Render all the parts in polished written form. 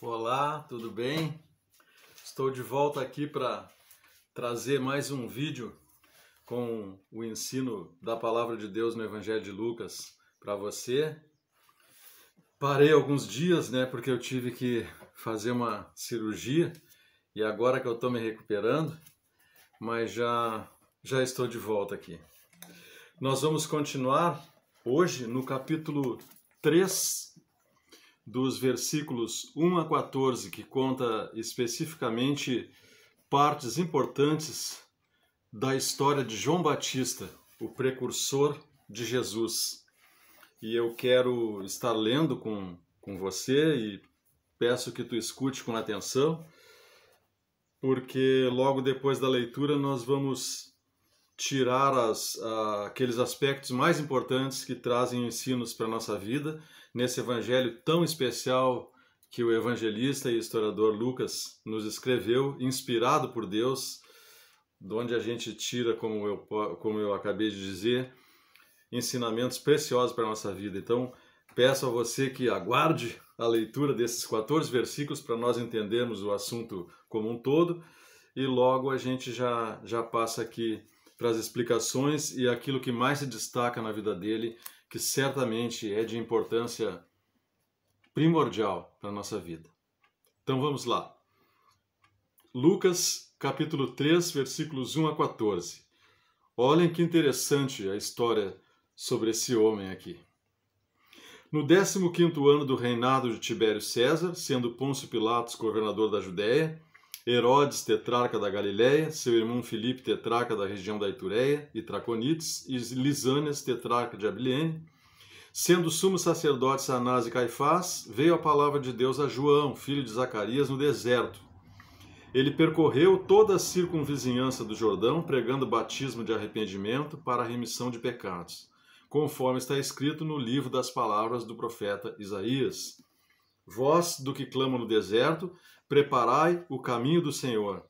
Olá, tudo bem? Estou de volta aqui para trazer mais um vídeo com o ensino da Palavra de Deus no Evangelho de Lucas para você. Parei alguns dias, porque eu tive que fazer uma cirurgia e agora que eu estou me recuperando, mas já estou de volta aqui. Nós vamos continuar hoje no capítulo 3, dos versículos 1 a 14, que conta especificamente partes importantes da história de João Batista, o precursor de Jesus. E eu quero estar lendo com você e peço que tu escute com atenção, porque logo depois da leitura nós vamos tirar aqueles aspectos mais importantes que trazem ensinos para a nossa vida, nesse evangelho tão especial que o evangelista e historiador Lucas nos escreveu, inspirado por Deus, de onde a gente tira, como eu acabei de dizer, ensinamentos preciosos para a nossa vida. Então, peço a você que aguarde a leitura desses 14 versículos para nós entendermos o assunto como um todo, e logo a gente já passa aqui para as explicações e aquilo que mais se destaca na vida dele, que certamente é de importância primordial para a nossa vida. Então vamos lá. Lucas, capítulo 3, versículos 1 a 14. Olhem que interessante a história sobre esse homem aqui. No 15º ano do reinado de Tibério César, sendo Pôncio Pilatos governador da Judéia, Herodes, tetrarca da Galiléia, seu irmão Filipe, tetrarca da região da Itureia e Traconites, e Lisânias, tetrarca de Abilene, sendo sumo sacerdotes Anás e Caifás, veio a palavra de Deus a João, filho de Zacarias, no deserto. Ele percorreu toda a circunvizinhança do Jordão, pregando batismo de arrependimento para a remissão de pecados, conforme está escrito no livro das palavras do profeta Isaías. Vós, do que clama no deserto, preparai o caminho do Senhor.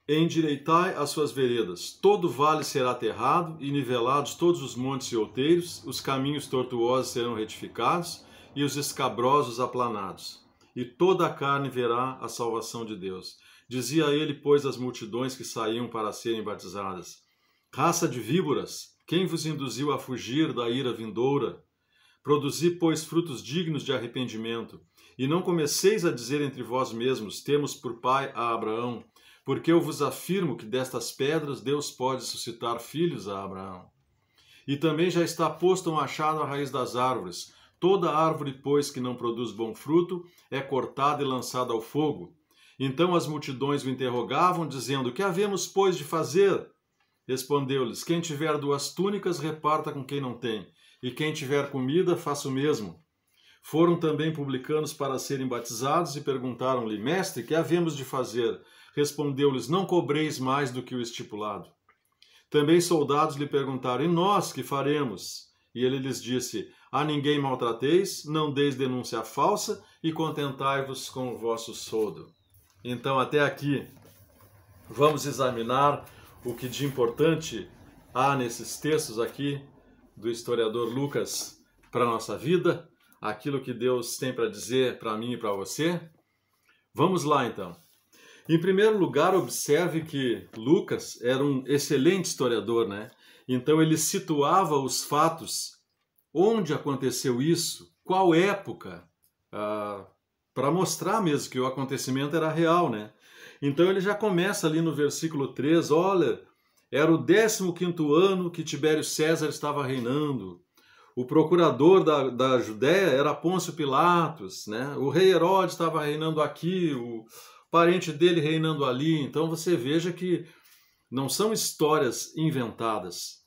Endireitai as suas veredas. Todo vale será aterrado, e nivelados todos os montes e outeiros, os caminhos tortuosos serão retificados, e os escabrosos aplanados. E toda a carne verá a salvação de Deus. Dizia ele, pois, às multidões que saíam para serem batizadas: Raça de víboras, quem vos induziu a fugir da ira vindoura? Produzi, pois, frutos dignos de arrependimento, e não comeceis a dizer entre vós mesmos: temos por pai a Abraão, porque eu vos afirmo que destas pedras Deus pode suscitar filhos a Abraão. E também já está posto um machado à raiz das árvores. Toda árvore, pois, que não produz bom fruto, é cortada e lançada ao fogo. Então as multidões o interrogavam, dizendo: que havemos, pois, de fazer? Respondeu-lhes: quem tiver 2 túnicas, reparta com quem não tem, e quem tiver comida, faça o mesmo. Foram também publicanos para serem batizados e perguntaram-lhe: Mestre, que havemos de fazer? Respondeu-lhes: não cobreis mais do que o estipulado. Também soldados lhe perguntaram: e nós que faremos? E ele lhes disse: a ninguém maltrateis, não deis denúncia falsa e contentai-vos com o vosso soldo. Então, até aqui, vamos examinar o que de importante há nesses textos aqui do historiador Lucas para a nossa vida, aquilo que Deus tem para dizer para mim e para você. Vamos lá, então. Em primeiro lugar, observe que Lucas era um excelente historiador, Então ele situava os fatos, onde aconteceu isso, qual época, para mostrar mesmo que o acontecimento era real, Então ele já começa ali no versículo 3, olha, era o 15º ano que Tibério César estava reinando. O procurador da Judéia era Pôncio Pilatos, O rei Herodes estava reinando aqui, o parente dele reinando ali. Então você veja que não são histórias inventadas.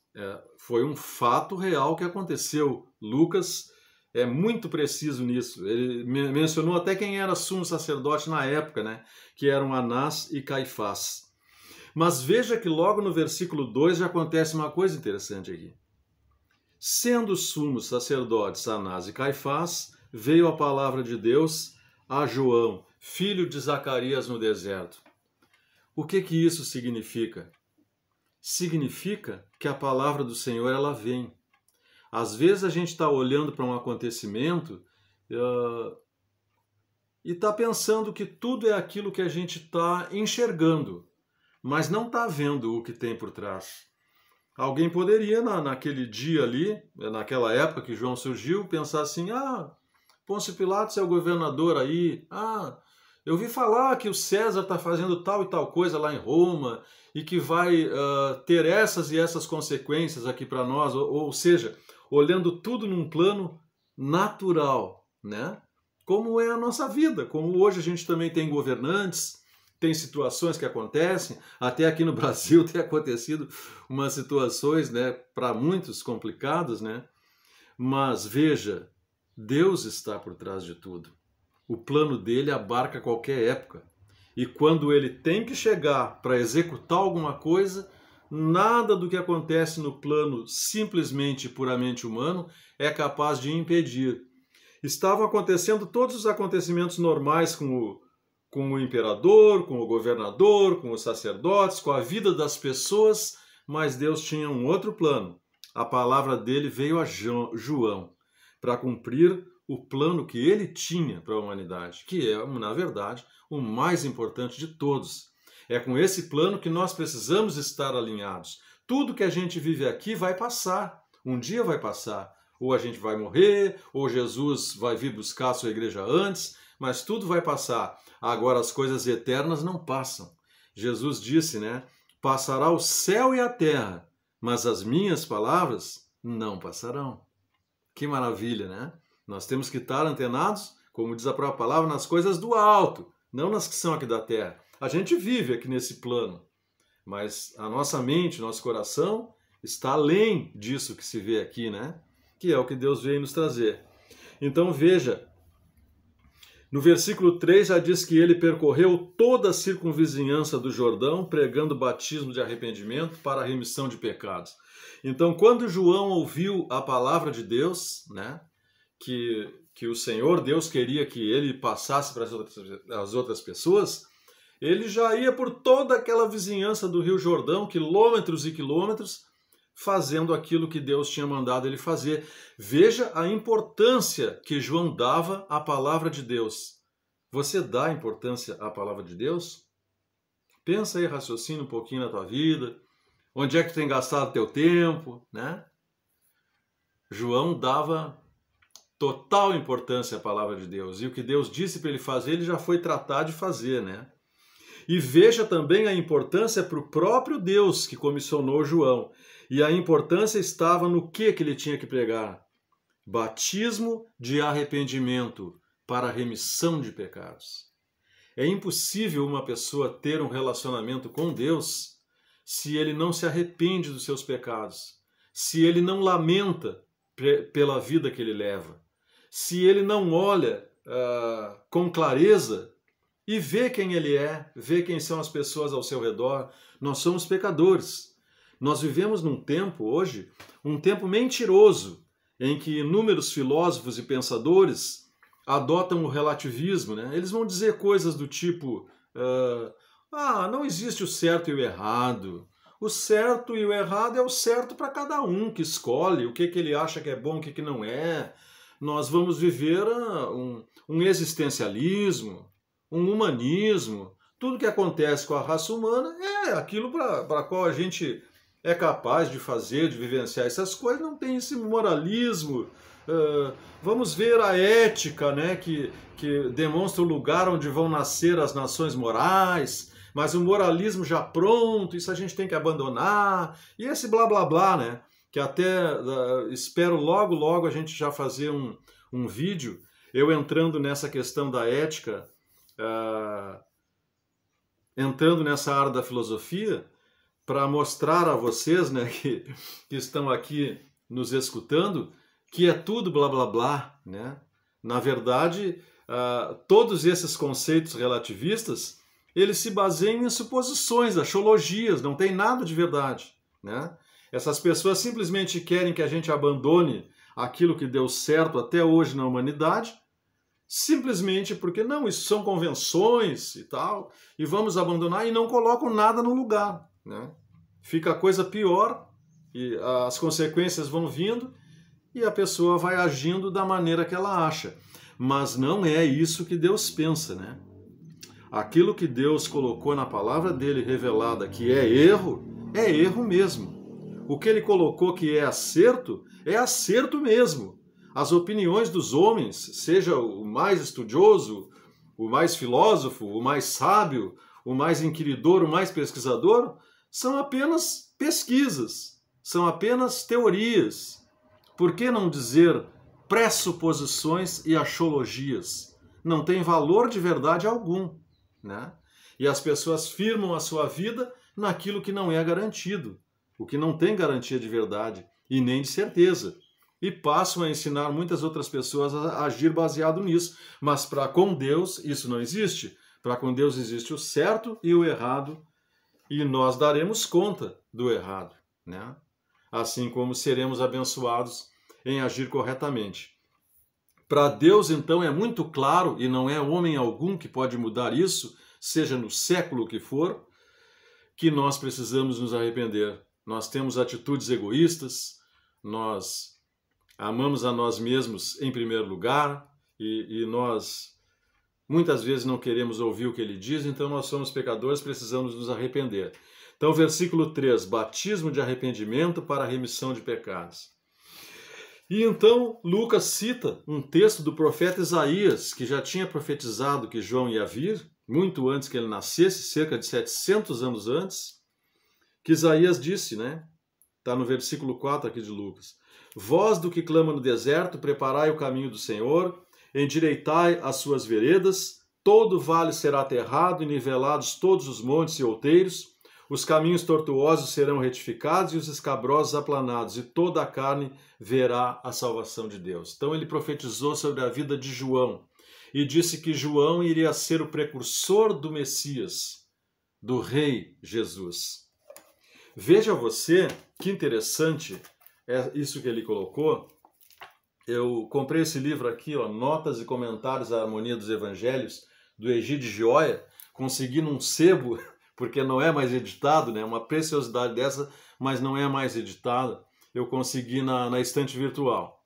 Foi um fato real que aconteceu. Lucas é muito preciso nisso. Ele mencionou até quem era sumo sacerdote na época, que eram Anás e Caifás. Mas veja que logo no versículo 2 já acontece uma coisa interessante aqui. Sendo sumos sacerdotes Anás e Caifás, veio a palavra de Deus a João, filho de Zacarias, no deserto. O que isso significa? Significa que a palavra do Senhor, ela vem. Às vezes a gente está olhando para um acontecimento e está pensando que tudo é aquilo que a gente está enxergando, mas não está vendo o que tem por trás. Alguém poderia, naquele dia ali, naquela época que João surgiu, pensar assim, Pôncio Pilatos é o governador aí, eu ouvi falar que o César está fazendo tal e tal coisa lá em Roma e que vai ter essas e essas consequências aqui para nós, ou seja, olhando tudo num plano natural, né? Como é a nossa vida, como hoje a gente também tem governantes, tem situações que acontecem, até aqui no Brasil tem acontecido umas situações, né, para muitos complicadas, né? Mas veja, Deus está por trás de tudo. O plano dele abarca qualquer época. E quando ele tem que chegar para executar alguma coisa, nada do que acontece no plano simplesmente e puramente humano é capaz de impedir. Estavam acontecendo todos os acontecimentos normais com o imperador, com o governador, com os sacerdotes, com a vida das pessoas, mas Deus tinha um outro plano. A palavra dele veio a João para cumprir o plano que ele tinha para a humanidade, que é, na verdade, o mais importante de todos. É com esse plano que nós precisamos estar alinhados. Tudo que a gente vive aqui vai passar, um dia vai passar. Ou a gente vai morrer, ou Jesus vai vir buscar a sua igreja antes, mas tudo vai passar. Agora as coisas eternas não passam. Jesus disse, né? Passará o céu e a terra, mas as minhas palavras não passarão. Que maravilha, né? Nós temos que estar antenados, como diz a própria palavra, nas coisas do alto, não nas que são aqui da terra. A gente vive aqui nesse plano, mas a nossa mente, nosso coração está além disso que se vê aqui, né? Que é o que Deus veio nos trazer. Então veja, no versículo 3 já diz que ele percorreu toda a circunvizinhança do Jordão, pregando batismo de arrependimento para a remissão de pecados. Então, quando João ouviu a palavra de Deus, né, que o Senhor Deus queria que ele passasse para as outras pessoas, ele já ia por toda aquela vizinhança do Rio Jordão, quilômetros e quilômetros, fazendo aquilo que Deus tinha mandado ele fazer. Veja a importância que João dava à palavra de Deus. Você dá importância à palavra de Deus? Pensa aí, raciocina um pouquinho na tua vida. Onde é que tu tem gastado teu tempo, né? João dava total importância à palavra de Deus. E o que Deus disse para ele fazer, ele já foi tratar de fazer, né? E veja também a importância para o próprio Deus que comissionou João. E a importância estava no que ele tinha que pregar? Batismo de arrependimento para a remissão de pecados. É impossível uma pessoa ter um relacionamento com Deus se ele não se arrepende dos seus pecados, se ele não lamenta pela vida que ele leva, se ele não olha com clareza e vê quem ele é, vê quem são as pessoas ao seu redor. Nós somos pecadores. Nós vivemos num tempo hoje, um tempo mentiroso, em que inúmeros filósofos e pensadores adotam o relativismo, né? Eles vão dizer coisas do tipo, não existe o certo e o errado. O certo e o errado é o certo para cada um, que escolhe o que ele acha que é bom, o que não é. Nós vamos viver um existencialismo, um humanismo. Tudo que acontece com a raça humana é aquilo para qual a gente é capaz de fazer, de vivenciar essas coisas. Não tem esse moralismo. Vamos ver a ética, né, que demonstra o lugar onde vão nascer as nações morais, mas o moralismo já pronto, isso a gente tem que abandonar, e esse blá blá blá, né, que até espero logo a gente já fazer um vídeo, eu entrando nessa questão da ética, entrando nessa área da filosofia, para mostrar a vocês, né, que estão aqui nos escutando, que é tudo blá blá blá, né? Na verdade, todos esses conceitos relativistas, eles se baseiam em suposições, axiologias, não tem nada de verdade, né? Essas pessoas simplesmente querem que a gente abandone aquilo que deu certo até hoje na humanidade, simplesmente porque, não, isso são convenções e tal, e vamos abandonar, e não colocam nada no lugar, né? Fica a coisa pior, e as consequências vão vindo, e a pessoa vai agindo da maneira que ela acha. Mas não é isso que Deus pensa, né? Aquilo que Deus colocou na palavra dele revelada que é erro mesmo. O que ele colocou que é acerto mesmo. As opiniões dos homens, seja o mais estudioso, o mais filósofo, o mais sábio, o mais inquiridor, o mais pesquisador, são apenas pesquisas, são apenas teorias. Por que não dizer pressuposições e axiologias? Não tem valor de verdade algum, né? E as pessoas firmam a sua vida naquilo que não é garantido, o que não tem garantia de verdade e nem de certeza. E passam a ensinar muitas outras pessoas a agir baseado nisso. Mas para com Deus isso não existe. Para com Deus existe o certo e o errado, e nós daremos conta do errado, né? Assim como seremos abençoados em agir corretamente. Para Deus, então, é muito claro, e não é homem algum que pode mudar isso, seja no século que for, que nós precisamos nos arrepender. Nós temos atitudes egoístas, nós amamos a nós mesmos em primeiro lugar, e nós muitas vezes não queremos ouvir o que ele diz, então nós somos pecadores, precisamos nos arrepender. Então, versículo 3, batismo de arrependimento para a remissão de pecados. E então Lucas cita um texto do profeta Isaías, que já tinha profetizado que João ia vir, muito antes que ele nascesse, cerca de 700 anos antes, que Isaías disse, né? Está no versículo 4 aqui de Lucas. Voz do que clama no deserto, preparai o caminho do Senhor, endireitai as suas veredas, todo vale será aterrado e nivelados todos os montes e outeiros, os caminhos tortuosos serão retificados e os escabrosos aplanados, e toda a carne verá a salvação de Deus. Então ele profetizou sobre a vida de João e disse que João iria ser o precursor do Messias, do Rei Jesus. Veja você que interessante é isso que ele colocou. Eu comprei esse livro aqui, ó, Notas e Comentários à Harmonia dos Evangelhos, do Egídio Gioia, consegui num sebo, porque não é mais editado, né? Uma preciosidade dessa, mas não é mais editada. Eu consegui na estante virtual.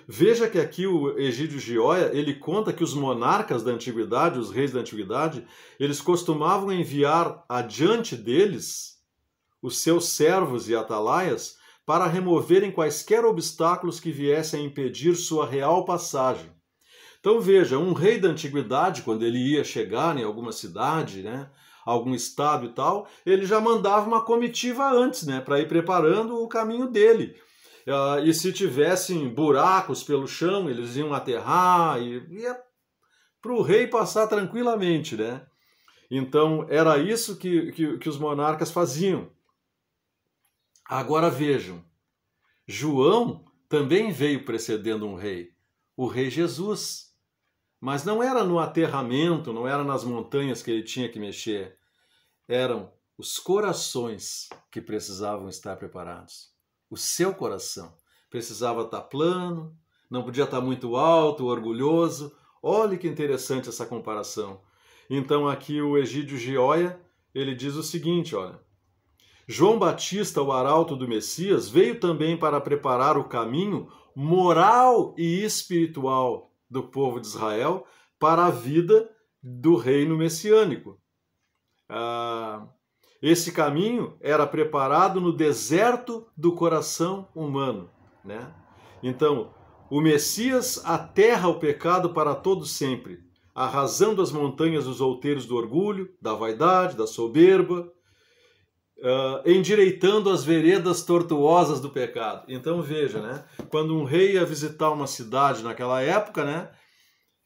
Veja que aqui o Egídio Gioia, ele conta que os monarcas da antiguidade, os reis da antiguidade, eles costumavam enviar adiante deles os seus servos e atalaias para removerem quaisquer obstáculos que viessem a impedir sua real passagem. Então veja, um rei da antiguidade, quando ele ia chegar em alguma cidade, né, algum estado e tal, ele já mandava uma comitiva antes, né, para ir preparando o caminho dele. E se tivessem buracos pelo chão, eles iam aterrar, e ia para o rei passar tranquilamente, né? Então era isso que os monarcas faziam. Agora vejam, João também veio precedendo um rei, o rei Jesus. Mas não era no aterramento, não era nas montanhas que ele tinha que mexer. Eram os corações que precisavam estar preparados. O seu coração precisava estar plano, não podia estar muito alto, orgulhoso. Olha que interessante essa comparação. Então aqui o Egídio Gioia, ele diz o seguinte, olha. João Batista, o arauto do Messias, veio também para preparar o caminho moral e espiritual do povo de Israel para a vida do reino messiânico. Esse caminho era preparado no deserto do coração humano, né? Então, o Messias aterra o pecado para todo sempre, arrasando as montanhas dos outeiros do orgulho, da vaidade, da soberba, endireitando as veredas tortuosas do pecado. Então veja, né? Quando um rei ia visitar uma cidade naquela época, né,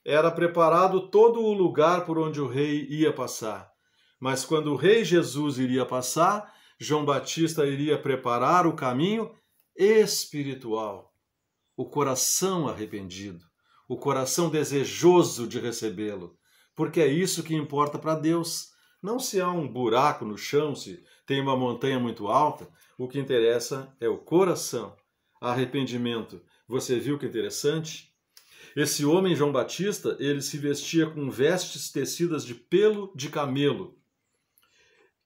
era preparado todo o lugar por onde o rei ia passar. Mas quando o rei Jesus iria passar, João Batista iria preparar o caminho espiritual, o coração arrependido, o coração desejoso de recebê-lo, porque é isso que importa para Deus. Não se há um buraco no chão, se tem uma montanha muito alta, o que interessa é o coração. Arrependimento. Você viu que interessante? Esse homem, João Batista, ele se vestia com vestes tecidas de pelo de camelo,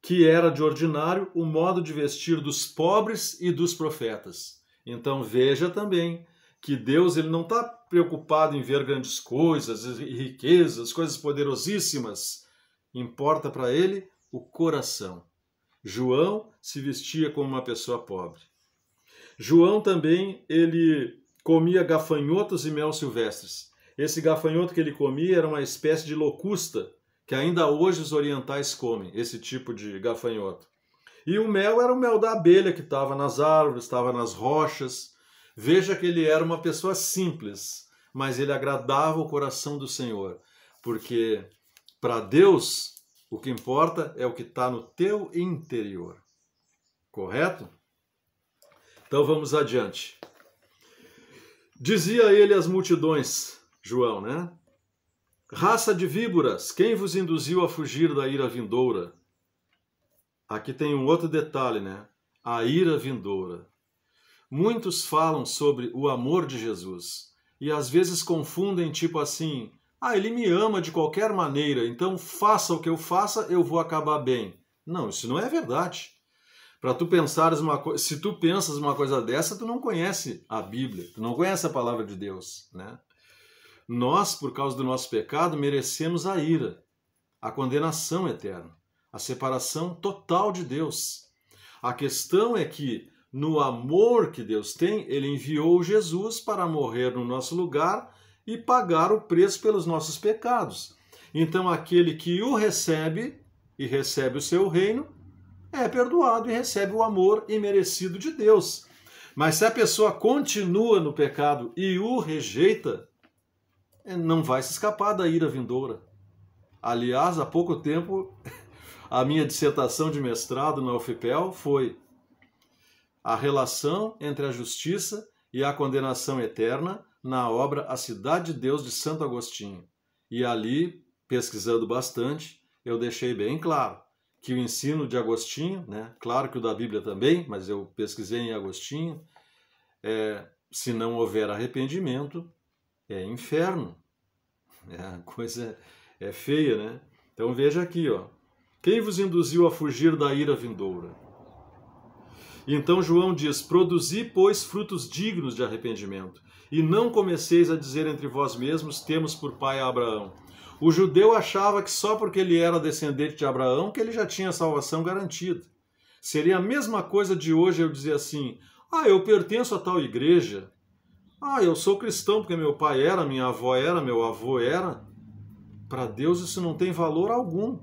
que era de ordinário o modo de vestir dos pobres e dos profetas. Então veja também que Deus ele não está preocupado em ver grandes coisas e riquezas, coisas poderosíssimas. Importa para ele o coração. João se vestia como uma pessoa pobre. João também, ele comia gafanhotos e mel silvestres. Esse gafanhoto que ele comia era uma espécie de locusta, que ainda hoje os orientais comem, esse tipo de gafanhoto. E o mel era o mel da abelha, que estava nas árvores, estava nas rochas. Veja que ele era uma pessoa simples, mas ele agradava o coração do Senhor, porque para Deus o que importa é o que está no teu interior. Correto? Então vamos adiante. Dizia ele às multidões, João, né? Raça de víboras, quem vos induziu a fugir da ira vindoura? Aqui tem um outro detalhe, né? A ira vindoura. Muitos falam sobre o amor de Jesus e às vezes confundem tipo assim, ele me ama de qualquer maneira, então faça o que eu faça, eu vou acabar bem. Não, isso não é verdade. Para tu pensares uma coisa, se tu pensas uma coisa dessa, tu não conhece a Bíblia, tu não conhece a palavra de Deus, né? Nós, por causa do nosso pecado, merecemos a ira, a condenação eterna, a separação total de Deus. A questão é que, no amor que Deus tem, ele enviou Jesus para morrer no nosso lugar e pagar o preço pelos nossos pecados. Então, aquele que o recebe e recebe o seu reino, é perdoado e recebe o amor imerecido de Deus. Mas se a pessoa continua no pecado e o rejeita, não vai se escapar da ira vindoura. Aliás, há pouco tempo, a minha dissertação de mestrado na UFPEL foi a relação entre a justiça e a condenação eterna na obra A Cidade de Deus de Santo Agostinho. E ali, pesquisando bastante, eu deixei bem claro que o ensino de Agostinho, né, claro que o da Bíblia também, mas eu pesquisei em Agostinho, se não houver arrependimento, é inferno. A coisa é feia, né? Então veja aqui, ó. Quem vos induziu a fugir da ira vindoura? Então João diz, produzi, pois, frutos dignos de arrependimento, e não comeceis a dizer entre vós mesmos, temos por pai Abraão. O judeu achava que só porque ele era descendente de Abraão que ele já tinha a salvação garantida. Seria a mesma coisa de hoje eu dizer assim, eu pertenço a tal igreja, eu sou cristão porque meu pai era, minha avó era, meu avô era. Para Deus isso não tem valor algum.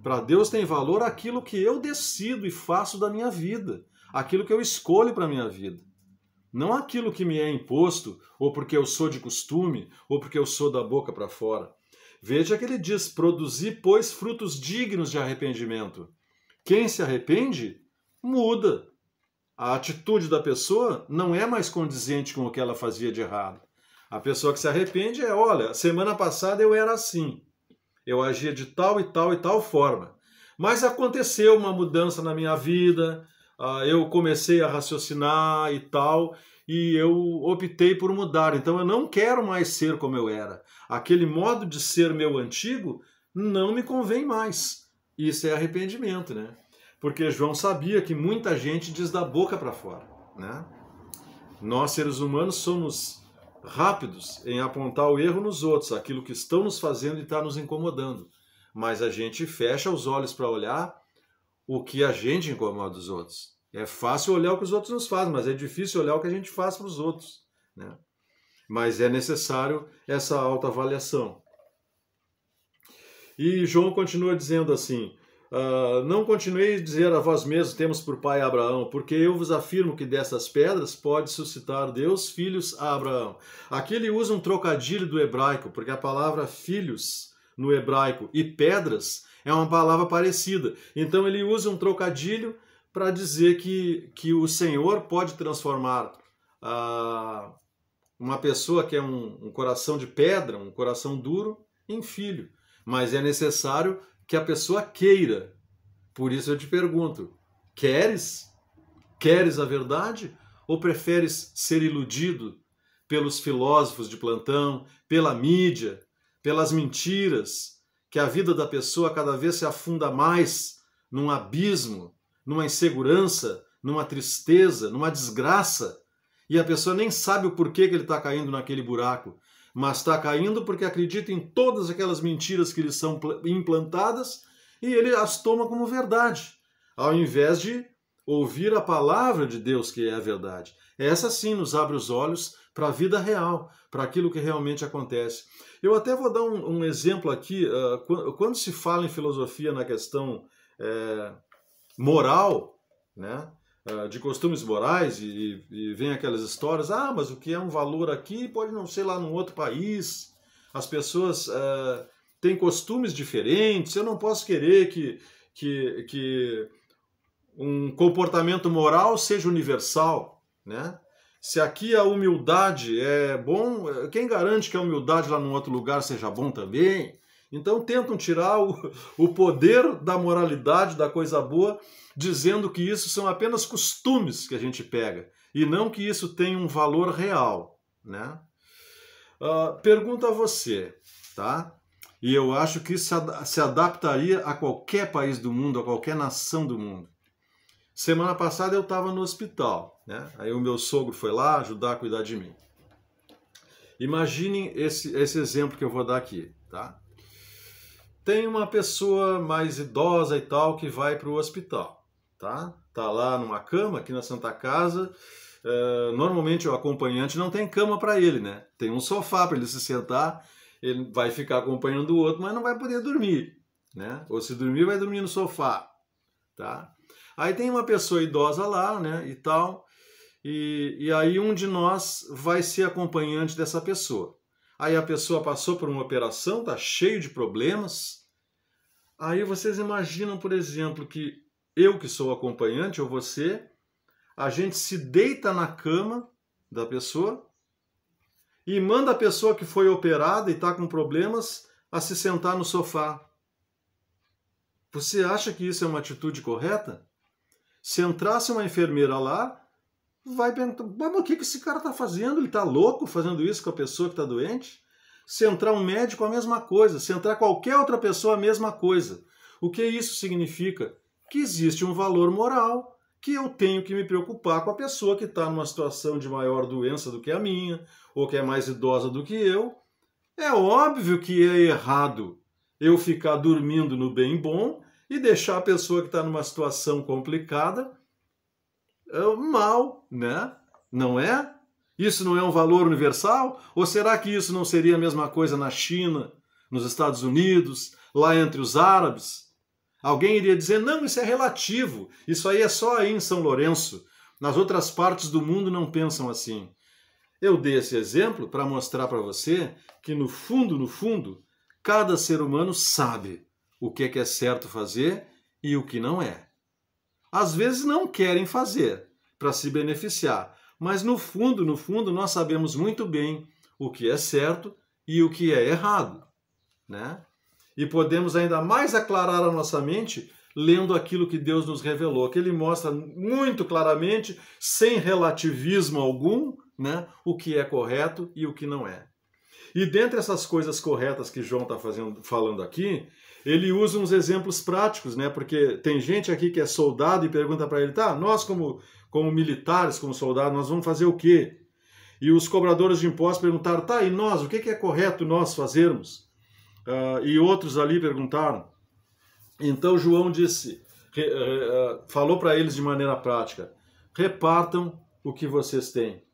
Para Deus tem valor aquilo que eu decido e faço da minha vida, aquilo que eu escolho para a minha vida. Não aquilo que me é imposto, ou porque eu sou de costume, ou porque eu sou da boca para fora. Veja que ele diz, produzi, pois, frutos dignos de arrependimento. Quem se arrepende, muda. A atitude da pessoa não é mais condizente com o que ela fazia de errado. A pessoa que se arrepende olha, semana passada eu era assim. Eu agia de tal e tal e tal forma. Mas aconteceu uma mudança na minha vida, eu comecei a raciocinar e tal, e eu optei por mudar. Então eu não quero mais ser como eu era. Aquele modo de ser meu antigo não me convém mais. Isso é arrependimento, né? Porque João sabia que muita gente diz da boca para fora, né? Nós, seres humanos, somos rápidos em apontar o erro nos outros, aquilo que estão nos fazendo e está nos incomodando. Mas a gente fecha os olhos para olhar o que a gente incomoda os outros. É fácil olhar o que os outros nos fazem, mas é difícil olhar o que a gente faz para os outros, né? Mas é necessário essa autoavaliação. E João continua dizendo assim, não continueis a dizer a vós mesmos, temos por pai Abraão, porque eu vos afirmo que dessas pedras pode suscitar Deus filhos a Abraão. Aqui ele usa um trocadilho do hebraico, porque a palavra filhos no hebraico e pedras é uma palavra parecida. Então ele usa um trocadilho para dizer que o Senhor pode transformar uma pessoa que é um coração de pedra, um coração duro, em filho. Mas é necessário que a pessoa queira. Por isso eu te pergunto, queres? Queres a verdade? Ou preferes ser iludido pelos filósofos de plantão, pela mídia, pelas mentiras, que a vida da pessoa cada vez se afunda mais num abismo, numa insegurança, numa tristeza, numa desgraça, E a pessoa nem sabe o porquê que ele está caindo naquele buraco, mas está caindo porque acredita em todas aquelas mentiras que lhe são implantadas e ele as toma como verdade, ao invés de ouvir a palavra de Deus, que é a verdade. Essa sim nos abre os olhos para a vida real, para aquilo que realmente acontece. Eu até vou dar um exemplo aqui. Quando se fala em filosofia na questão moral, né, de costumes morais, e vem aquelas histórias, mas o que é um valor aqui pode não ser lá num outro país, as pessoas têm costumes diferentes, eu não posso querer que um comportamento moral seja universal, né? Se aqui a humildade é bom, quem garante que a humildade lá num outro lugar seja bom também? Então tentam tirar o poder da moralidade, da coisa boa, dizendo que isso são apenas costumes que a gente pega, e não que isso tenha um valor real, né? Pergunto a você, tá? E eu acho que isso se adaptaria a qualquer país do mundo, a qualquer nação do mundo. Semana passada eu estava no hospital, né? Aí o meu sogro foi lá ajudar a cuidar de mim. Imaginem esse exemplo que eu vou dar aqui, tá? Tem uma pessoa mais idosa e tal que vai para o hospital, tá? Tá lá numa cama aqui na Santa Casa. Normalmente o acompanhante não tem cama para ele, né? Tem um sofá para ele se sentar. Ele vai ficar acompanhando o outro, mas não vai poder dormir, né? Ou se dormir, vai dormir no sofá, tá? Aí tem uma pessoa idosa lá, né, e tal, e aí um de nós vai ser acompanhante dessa pessoa. Aí a pessoa passou por uma operação, tá cheio de problemas. Aí vocês imaginam, por exemplo, que eu que sou acompanhante, ou você, a gente se deita na cama da pessoa e manda a pessoa que foi operada e está com problemas a se sentar no sofá. Você acha que isso é uma atitude correta? Se entrasse uma enfermeira lá, vai perguntar, mas o que esse cara está fazendo? Ele está louco fazendo isso com a pessoa que está doente? Se entrar um médico, a mesma coisa. Se entrar qualquer outra pessoa, a mesma coisa. O que isso significa? Que existe um valor moral, que eu tenho que me preocupar com a pessoa que está numa situação de maior doença do que a minha, ou que é mais idosa do que eu. É óbvio que é errado eu ficar dormindo no bem bom e deixar a pessoa que está numa situação complicada mal, né? Não é? Isso não é um valor universal? Ou será que isso não seria a mesma coisa na China, nos Estados Unidos, lá entre os árabes? Alguém iria dizer, não, isso é relativo, isso aí é só aí em São Lourenço. Nas outras partes do mundo não pensam assim. Eu dei esse exemplo para mostrar para você que no fundo, cada ser humano sabe o que é certo fazer e o que não é. Às vezes não querem fazer para se beneficiar, mas no fundo, nós sabemos muito bem o que é certo e o que é errado, né? E podemos ainda mais aclarar a nossa mente lendo aquilo que Deus nos revelou, que Ele mostra muito claramente, sem relativismo algum, né, o que é correto e o que não é. E dentre essas coisas corretas que João está falando aqui, ele usa uns exemplos práticos, né? Porque tem gente aqui que é soldado e pergunta para ele, tá, nós como militares, como soldados, nós vamos fazer o quê? E os cobradores de impostos perguntaram, tá, e nós, o que é correto nós fazermos? E outros ali perguntaram. Então João disse, falou para eles de maneira prática, repartam o que vocês têm.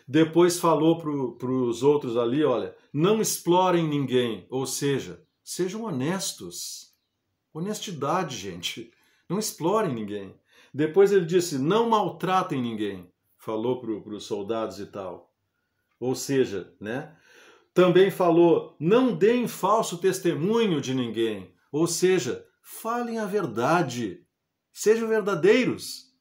Depois falou para os outros ali, olha, não explorem ninguém, ou seja, sejam honestos. Honestidade, gente. Não explorem ninguém. Depois ele disse, não maltratem ninguém. Falou para os soldados e tal. Ou seja, né? Também falou, não deem falso testemunho de ninguém. Ou seja, falem a verdade. Sejam verdadeiros.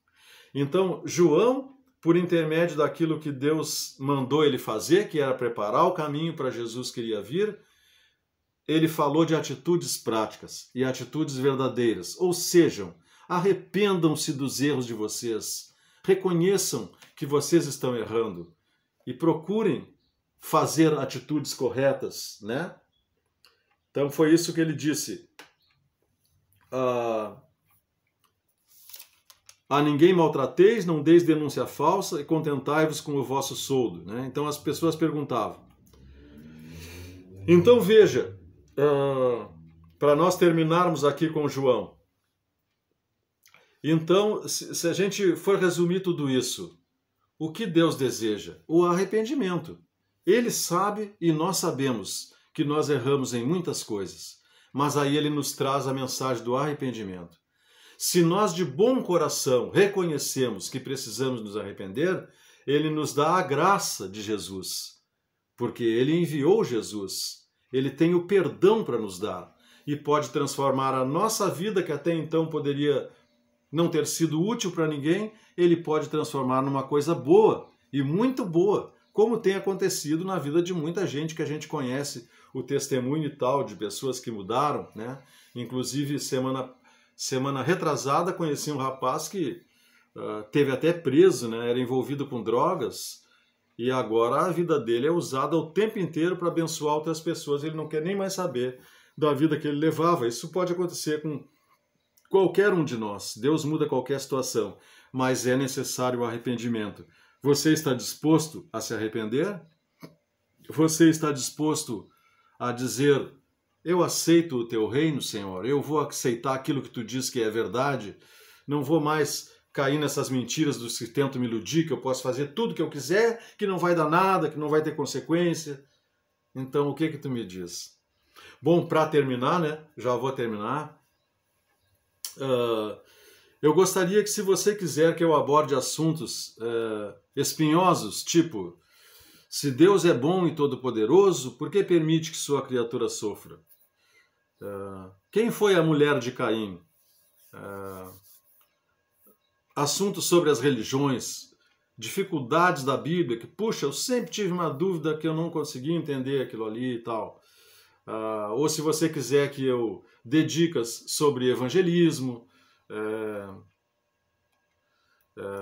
Então, João, por intermédio daquilo que Deus mandou ele fazer, que era preparar o caminho para Jesus que iria vir, ele falou de atitudes práticas e atitudes verdadeiras. Ou seja, arrependam-se dos erros de vocês, reconheçam que vocês estão errando e procurem fazer atitudes corretas, né? Então foi isso que ele disse. a ninguém maltrateis, não deis denúncia falsa e contentai-vos com o vosso soldo. Né? Então as pessoas perguntavam. Então veja, para nós terminarmos aqui com João. Então, se a gente for resumir tudo isso, o que Deus deseja? O arrependimento. Ele sabe e nós sabemos que nós erramos em muitas coisas, mas aí ele nos traz a mensagem do arrependimento. Se nós de bom coração reconhecemos que precisamos nos arrepender, ele nos dá a graça de Jesus, porque ele enviou Jesus. Ele tem o perdão para nos dar e pode transformar a nossa vida, que até então poderia não ter sido útil para ninguém, ele pode transformar numa coisa boa e muito boa, como tem acontecido na vida de muita gente que a gente conhece o testemunho e tal de pessoas que mudaram, né? Inclusive semana retrasada conheci um rapaz que teve até preso, né? Era envolvido com drogas e agora a vida dele é usada o tempo inteiro para abençoar outras pessoas. Ele não quer nem mais saber da vida que ele levava. Isso pode acontecer com qualquer um de nós. Deus muda qualquer situação, mas é necessário o arrependimento. Você está disposto a se arrepender? Você está disposto a dizer: eu aceito o teu reino, Senhor, eu vou aceitar aquilo que tu diz que é verdade, não vou mais cair nessas mentiras dos que tentam me iludir, que eu posso fazer tudo que eu quiser, que não vai dar nada, que não vai ter consequência. Então, o que tu me diz? Bom, para terminar, né? Já vou terminar. Eu gostaria que, se você quiser que eu aborde assuntos espinhosos, tipo: se Deus é bom e todo-poderoso, por que permite que sua criatura sofra? Quem foi a mulher de Caim? Assuntos sobre as religiões, dificuldades da Bíblia, que, puxa, eu sempre tive uma dúvida que eu não consegui entender aquilo ali e tal. Ou se você quiser que eu dê dicas sobre evangelismo,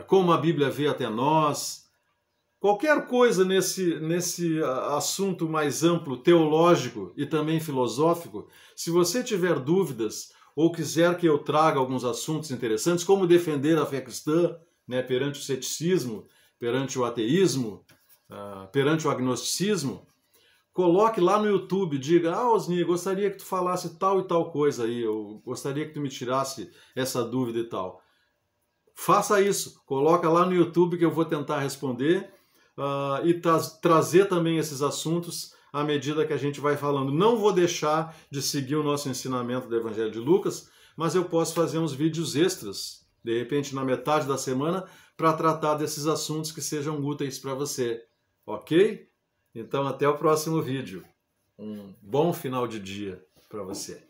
como a Bíblia vê até nós, qualquer coisa nesse assunto mais amplo, teológico e também filosófico, se você tiver dúvidas ou quiser que eu traga alguns assuntos interessantes, como defender a fé cristã, né, perante o ceticismo, perante o ateísmo, perante o agnosticismo, coloque lá no YouTube, diga: Osni, gostaria que tu falasse tal e tal coisa aí, eu gostaria que tu me tirasse essa dúvida e tal. Faça isso, coloca lá no YouTube que eu vou tentar responder e trazer também esses assuntos à medida que a gente vai falando. Não vou deixar de seguir o nosso ensinamento do Evangelho de Lucas, mas eu posso fazer uns vídeos extras, de repente na metade da semana, para tratar desses assuntos que sejam úteis para você, ok? Então até o próximo vídeo. Um bom final de dia para você.